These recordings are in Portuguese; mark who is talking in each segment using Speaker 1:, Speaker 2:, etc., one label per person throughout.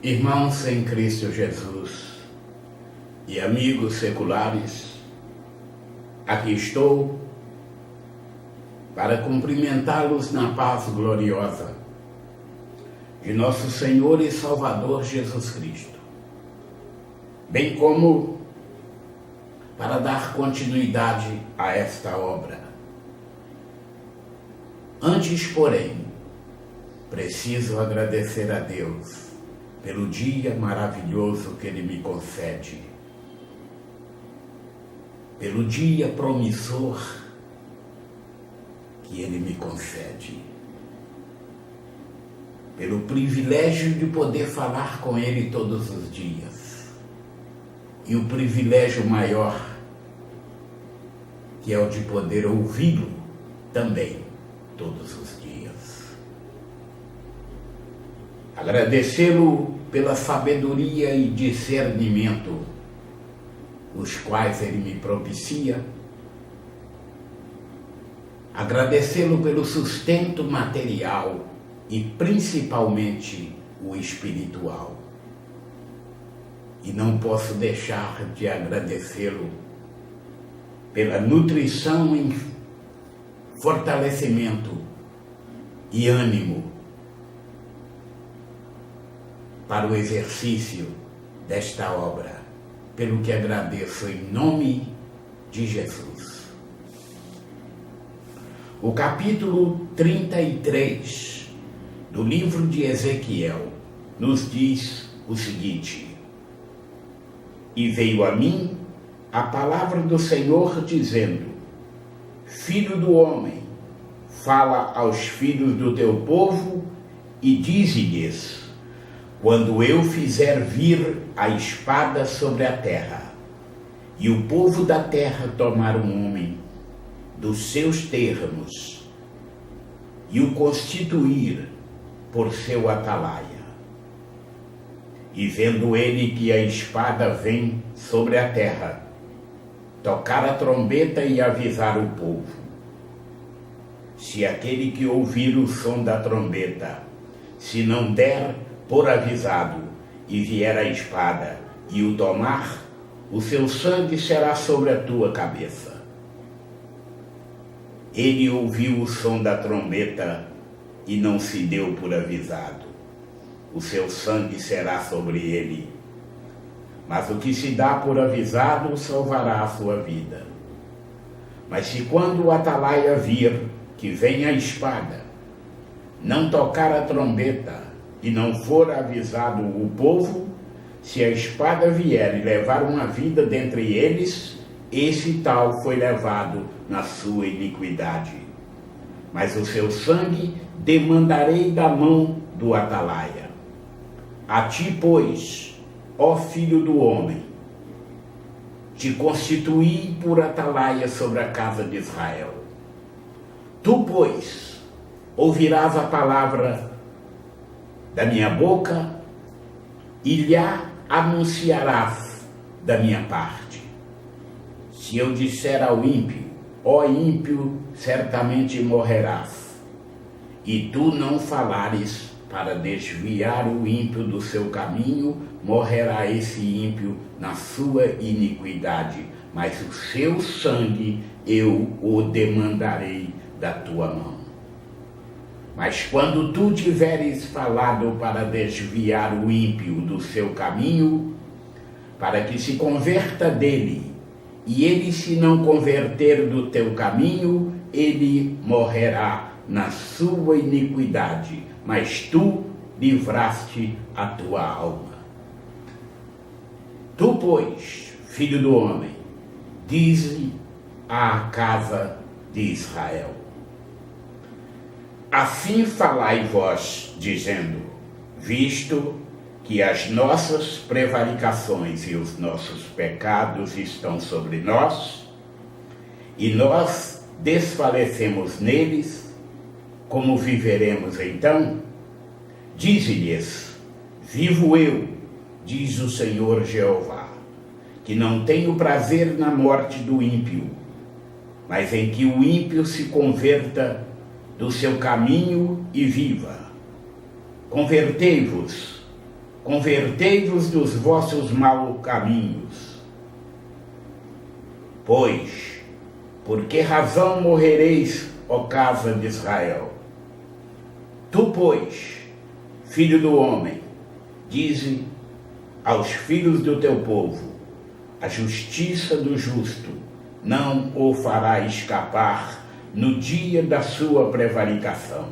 Speaker 1: Irmãos em Cristo Jesus e amigos seculares, aqui estou para cumprimentá-los na paz gloriosa de nosso Senhor e Salvador Jesus Cristo, bem como para dar continuidade a esta obra. Antes, porém, preciso agradecer a Deus pelo dia maravilhoso que Ele me concede, pelo dia promissor que Ele me concede, pelo privilégio de poder falar com Ele todos os dias, e o privilégio maior, que é o de poder ouvi-lo também todos os dias. Agradecê-lo pela sabedoria e discernimento, os quais Ele me propicia. Agradecê-lo pelo sustento material e principalmente o espiritual. E não posso deixar de agradecê-lo pela nutrição em fortalecimento e ânimo para o exercício desta obra, pelo que agradeço em nome de Jesus. O capítulo 33 do livro de Ezequiel nos diz o seguinte: E veio a mim a palavra do Senhor dizendo: Filho do homem, fala aos filhos do teu povo e dize-lhes: Quando eu fizer vir a espada sobre a terra, e o povo da terra tomar um homem dos seus termos, e o constituir por seu atalaia, e vendo ele que a espada vem sobre a terra, tocar a trombeta e avisar o povo. Se aquele que ouvir o som da trombeta, se não der por avisado, e vier a espada, e o tomar, o seu sangue será sobre a tua cabeça. Ele ouviu o som da trombeta, e não se deu por avisado. O seu sangue será sobre ele. Mas o que se dá por avisado salvará a sua vida. Mas se quando o atalaia vir que vem a espada, não tocar a trombeta, e não for avisado o povo, se a espada vier e levar uma vida dentre eles, esse tal foi levado na sua iniquidade. Mas o seu sangue demandarei da mão do atalaia. A ti, pois, ó filho do homem, te constituí por atalaia sobre a casa de Israel. Tu, pois, ouvirás a palavra da minha boca e lhe anunciarás da minha parte. Se eu disser ao ímpio: ó ímpio, certamente morrerás, e tu não falares para desviar o ímpio do seu caminho, morrerá esse ímpio na sua iniquidade, mas o seu sangue eu o demandarei da tua mão. Mas quando tu tiveres falado para desviar o ímpio do seu caminho, para que se converta dele, e ele se não converter do teu caminho, ele morrerá na sua iniquidade, mas tu livraste a tua alma. Tu, pois, filho do homem, dize à casa de Israel: Assim falai vós, dizendo: Visto que as nossas prevaricações e os nossos pecados estão sobre nós, e nós desfalecemos neles, como viveremos então? Dize-lhes: Vivo eu, diz o Senhor Jeová, que não tenho prazer na morte do ímpio, mas em que o ímpio se converta do seu caminho e viva. Convertei-vos convertei-vos dos vossos maus caminhos. Pois, por que razão morrereis, ó casa de Israel? Tu, pois, filho do homem, dize aos filhos do teu povo: a justiça do justo não o fará escapar no dia da sua prevaricação.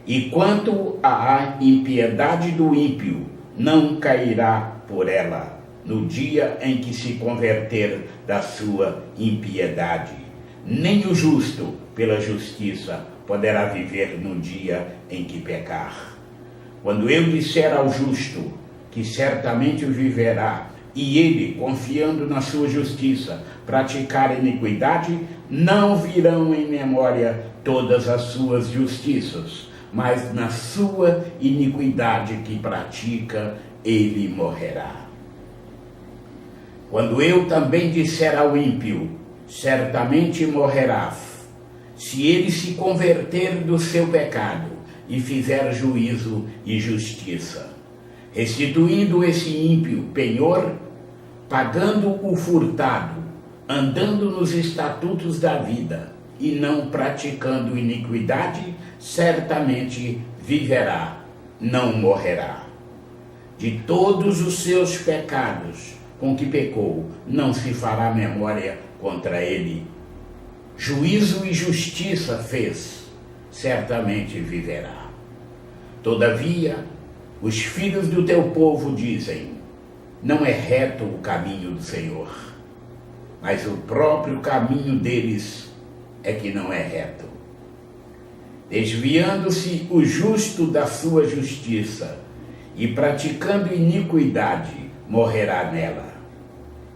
Speaker 1: E quanto à impiedade do ímpio, não cairá por ela no dia em que se converter da sua impiedade. Nem o justo, pela justiça, poderá viver no dia em que pecar. Quando eu disser ao justo que certamente viverá, e ele, confiando na sua justiça, praticar iniquidade, não virão em memória todas as suas justiças, mas na sua iniquidade que pratica, ele morrerá. Quando eu também disser ao ímpio, certamente morrerás, se ele se converter do seu pecado e fizer juízo e justiça, restituindo esse ímpio penhor, pagando o furtado, andando nos estatutos da vida e não praticando iniquidade, certamente viverá, não morrerá. De todos os seus pecados com que pecou, não se fará memória contra ele. Juízo e justiça fez, certamente viverá. Todavia, os filhos do teu povo dizem: não é reto o caminho do Senhor, mas o próprio caminho deles é que não é reto. Desviando-se o justo da sua justiça e praticando iniquidade, morrerá nela.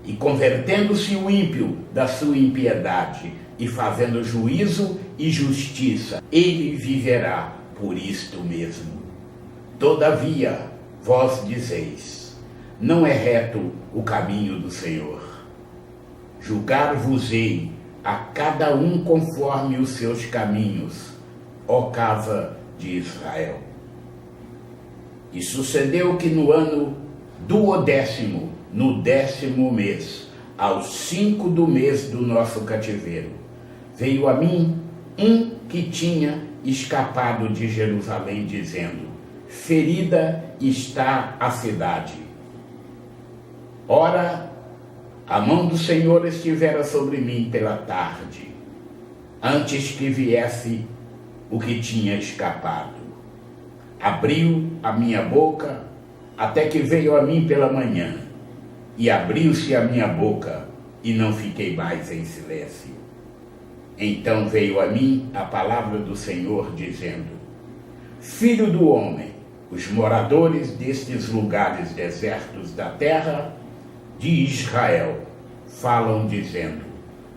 Speaker 1: E convertendo-se o ímpio da sua impiedade e fazendo juízo e justiça, ele viverá por isto mesmo. Todavia, vós dizeis: não é reto o caminho do Senhor. Julgar-vos-ei a cada um conforme os seus caminhos, ó casa de Israel. E sucedeu que no ano 12º, no 10º mês, aos 5 do mês do nosso cativeiro, veio a mim um que tinha escapado de Jerusalém, dizendo: ferida está a cidade. Ora, a mão do Senhor estivera sobre mim pela tarde, antes que viesse o que tinha escapado. Abriu a minha boca, até que veio a mim pela manhã, e abriu-se a minha boca, e não fiquei mais em silêncio. Então veio a mim a palavra do Senhor, dizendo: filho do homem, os moradores destes lugares desertos da terra de Israel falam, dizendo: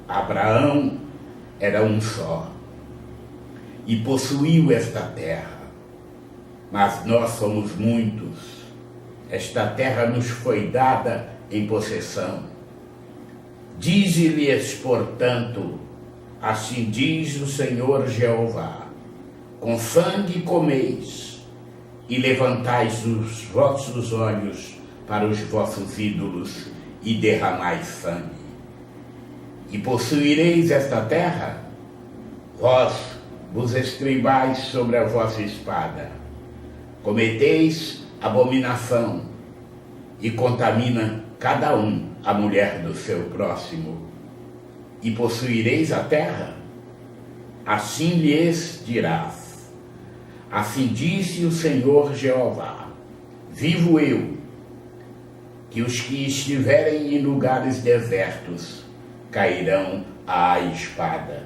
Speaker 1: Abraão era um só, e possuiu esta terra, mas nós somos muitos. Esta terra nos foi dada em possessão. Dize-lhes, portanto, assim diz o Senhor Jeová: com sangue comeis, e levantais os vossos olhos para os vossos ídolos, e derramais sangue. E possuireis esta terra? Vós vos estribais sobre a vossa espada, cometeis abominação, e contamina cada um a mulher do seu próximo. E possuireis a terra? Assim lhes dirás: assim disse o Senhor Jeová: vivo eu, que os que estiverem em lugares desertos cairão à espada,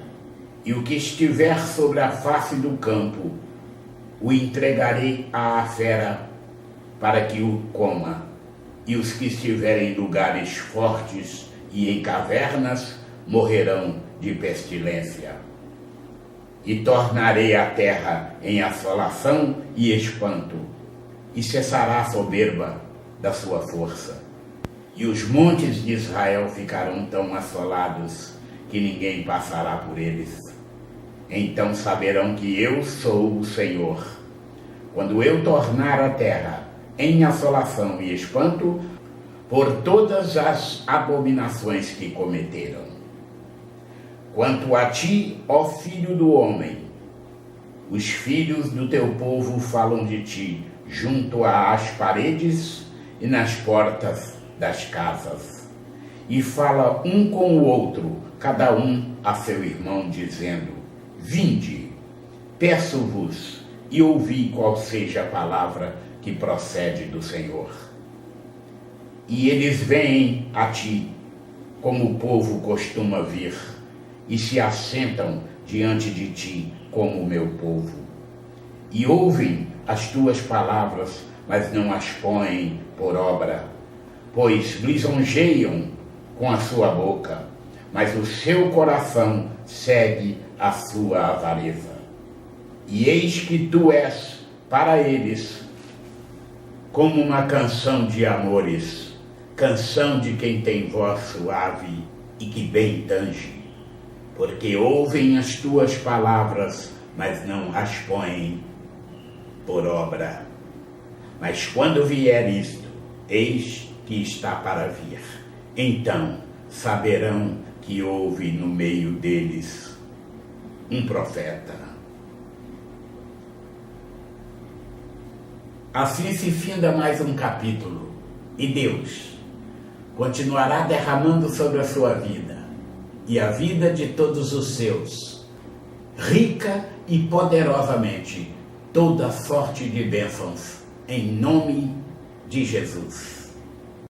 Speaker 1: e o que estiver sobre a face do campo o entregarei à fera para que o coma, e os que estiverem em lugares fortes e em cavernas morrerão de pestilência. E tornarei a terra em assolação e espanto, e cessará a soberba da sua força. E os montes de Israel ficarão tão assolados que ninguém passará por eles. Então saberão que eu sou o Senhor, quando eu tornar a terra em assolação e espanto por todas as abominações que cometeram. Quanto a ti, ó filho do homem, os filhos do teu povo falam de ti junto às paredes e nas portas das casas, e fala um com o outro, cada um a seu irmão, dizendo: vinde, peço-vos, e ouvi qual seja a palavra que procede do Senhor. E eles vêm a ti, como o povo costuma vir, e se assentam diante de ti como o meu povo. E ouvem as tuas palavras, mas não as põem por obra, pois lisonjeiam com a sua boca, mas o seu coração segue a sua avareza. E eis que tu és para eles como uma canção de amores, canção de quem tem voz suave e que bem tange, porque ouvem as tuas palavras, mas não as põem por obra. Mas quando vier isto, eis que está para vir, então saberão que houve no meio deles um profeta. Assim se finda mais um capítulo, e Deus continuará derramando sobre a sua vida e a vida de todos os seus, rica e poderosamente, toda sorte de bênçãos, em nome de Jesus.